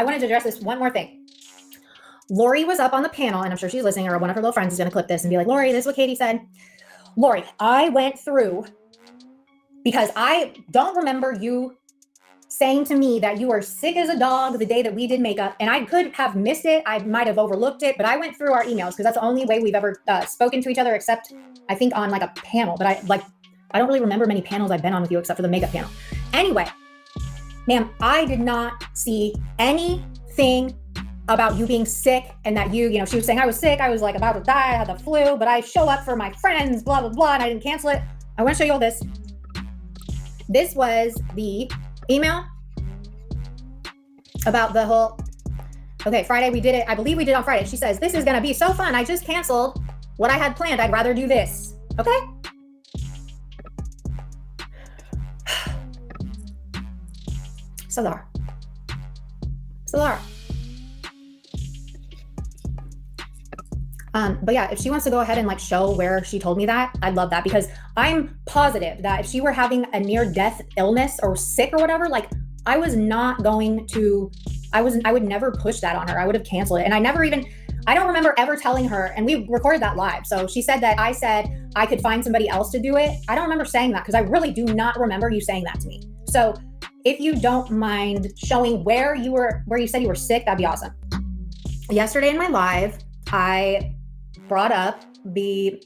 I wanted to address this one more thing. Lori was up on the panel, and I'm sure she's listening, or one of her little friends is going to clip this and be like, Lori, this is what Katie said. Lori, I went through, because I don't remember you saying to me that you were sick as a dog the day that we did makeup, and I could have missed it. I might have overlooked it, but I went through our emails because that's the only way we've ever spoken to each other, except I think on like a panel. But I don't really remember many panels I've been on with you except for the makeup panel. Anyway, ma'am, I did not see anything about you being sick and that you know, she was saying I was sick. I was like about to die. I had the flu, but I show up for my friends, blah, blah, blah, and I didn't cancel it. I want to show you all this. This was the email about the whole, okay, Friday we did it. I believe we did it on Friday. She says, this is going to be so fun. I just canceled what I had planned. I'd rather do this. Okay. Solar. But yeah, if she wants to go ahead and like show where she told me that, I'd love that, because I'm positive that if she were having a near-death illness or sick or whatever, like I was not going to, I would never push that on her. I would have canceled it. And I don't remember ever telling her, and we recorded that live. So she said that I said I could find somebody else to do it. I don't remember saying that because I really do not remember you saying that to me. So if you don't mind showing where you said you were sick, that'd be awesome. Yesterday in my live, I brought up the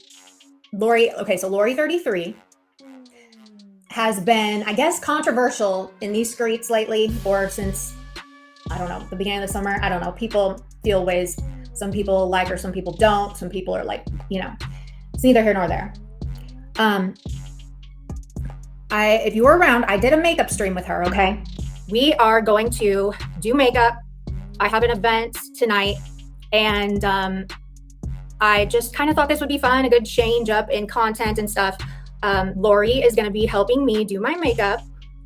Lori. Okay, so Lori 33 has been, I guess, controversial in these streets lately, or since, I don't know, the beginning of the summer. I don't know. People feel ways. Some people like her, some people don't. Some people are like, you know, it's neither here nor there. If you were around, I did a makeup stream with her, okay? We are going to do makeup. I have an event tonight, and I just kind of thought this would be fun, a good change up in content and stuff. Lori is going to be helping me do my makeup,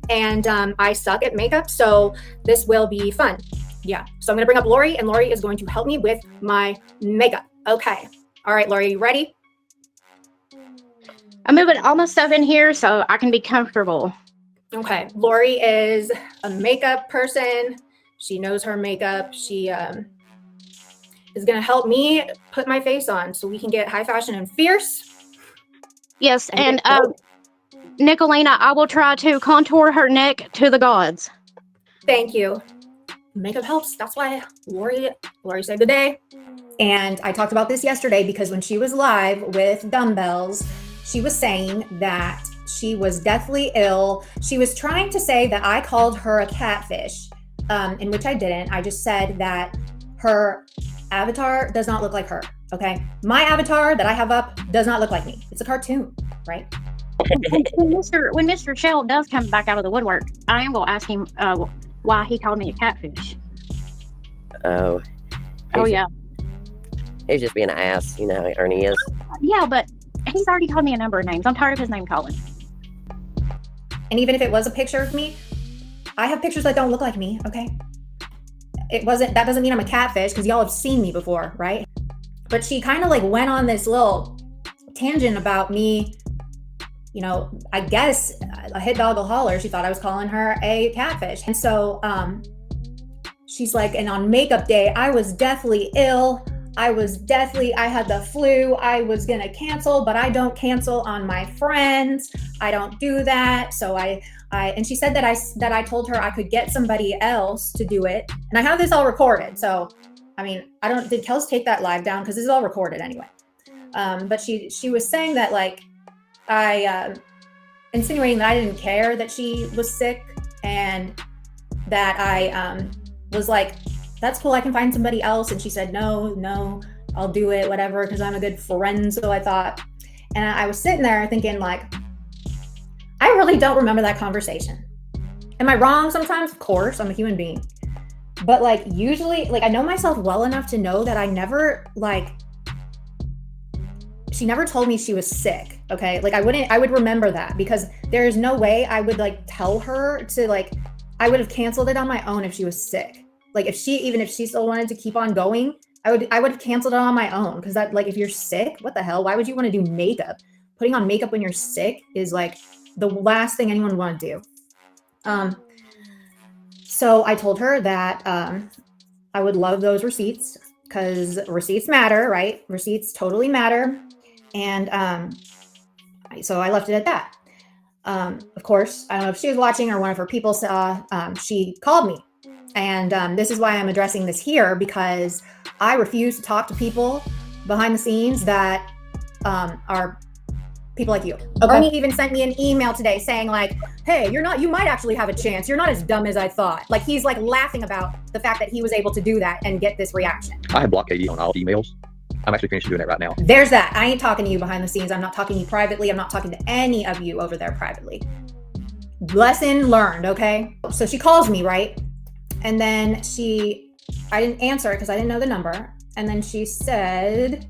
and I suck at makeup, so this will be fun. Yeah, so I'm going to bring up Lori, and Lori is going to help me with my makeup. Okay. All right, Lori, you ready? I'm moving all my stuff in here so I can be comfortable. Okay. Lori is a makeup person. She knows her makeup. She is going to help me put my face on so we can get high fashion and fierce. Yes, and Nicolina, I will try to contour her neck to the gods. Thank you. Makeup helps. That's why Lori saved the day. And I talked about this yesterday because when she was live with dumbbells, she was saying that she was deathly ill. She was trying to say that I called her a catfish, in which I didn't. I just said that her avatar does not look like her, okay? My avatar that I have up does not look like me. It's a cartoon, right? When Mr. Shell does come back out of the woodwork, I am going to ask him why he called me a catfish. Oh. Yeah. He's just being an ass, you know how Ernie is. Yeah, but he's already called me a number of names. I'm tired of his name calling. And even if it was a picture of me, I have pictures that don't look like me, okay? That doesn't mean I'm a catfish, because y'all have seen me before, right? But she kind of like went on this little tangent about me, you know, I guess a hit dog will holler. She thought I was calling her a catfish. And so she's like, and on makeup day, I was deathly ill. I had the flu. I was going to cancel, but I don't cancel on my friends. I don't do that. So and she said that I told her I could get somebody else to do it. And I have this all recorded. So, I mean, did Kels take that live down? Because this is all recorded anyway. But she was saying that like, insinuating that I didn't care that she was sick, and that I was like, that's cool, I can find somebody else. And she said, no, I'll do it, whatever, because I'm a good friend. So I thought, and I was sitting there thinking like, I really don't remember that conversation. Am I wrong sometimes? Of course, I'm a human being. But like usually, like I know myself well enough to know that I never she never told me she was sick. Okay. Like I would remember that, because there is no way I would like tell her to like, I would have canceled it on my own if she was sick. Like even if she still wanted to keep on going, I would have canceled it on my own. Because that, like, if you're sick, what the hell? Why would you want to do makeup? Putting on makeup when you're sick is like the last thing anyone would want to do. So I told her that I would love those receipts because receipts matter, right? Receipts totally matter. And so I left it at that. Of course, I don't know if she was watching or one of her people saw, she called me. And this is why I'm addressing this here, because I refuse to talk to people behind the scenes that are people like you. Ernie even sent me an email today saying like, hey, you might actually have a chance. You're not as dumb as I thought. Like he's like laughing about the fact that he was able to do that and get this reaction. I have blocked Katie on all emails. I'm actually finishing doing that right now. There's that. I ain't talking to you behind the scenes. I'm not talking to you privately. I'm not talking to any of you over there privately. Lesson learned, okay? So she calls me, right? And then I didn't answer it because I didn't know the number. And then she said,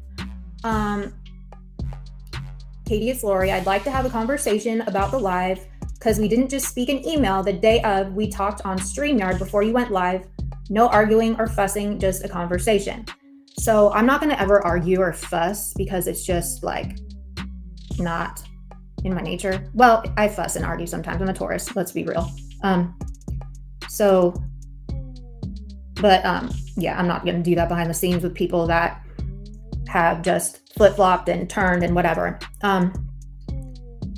Katie, it's Lori. I'd like to have a conversation about the live because we didn't just speak an email the day of. We talked on StreamYard before you went live. No arguing or fussing, just a conversation. So I'm not going to ever argue or fuss because it's just like not in my nature. Well, I fuss and argue sometimes. I'm a Taurus. Let's be real. Yeah, I'm not going to do that behind the scenes with people that have just flip-flopped and turned and whatever.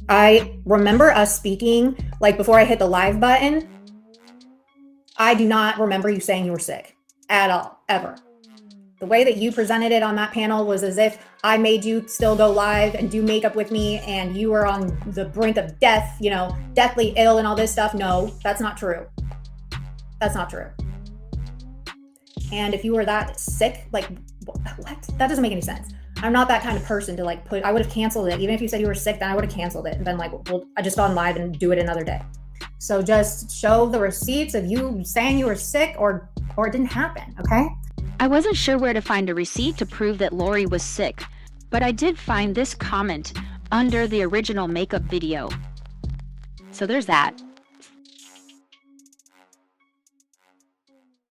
I remember us speaking, like before I hit the live button, I do not remember you saying you were sick at all, ever. The way that you presented it on that panel was as if I made you still go live and do makeup with me and you were on the brink of death, deathly ill and all this stuff. No, that's not true. That's not true. And if you were that sick, like, what? That doesn't make any sense. I'm not that kind of person to like I would have canceled it. Even if you said you were sick, then I would have canceled it and been like, well, I just gone live and do it another day. So just show the receipts of you saying you were sick or it didn't happen, okay? I wasn't sure where to find a receipt to prove that Lori was sick, but I did find this comment under the original makeup video. So there's that.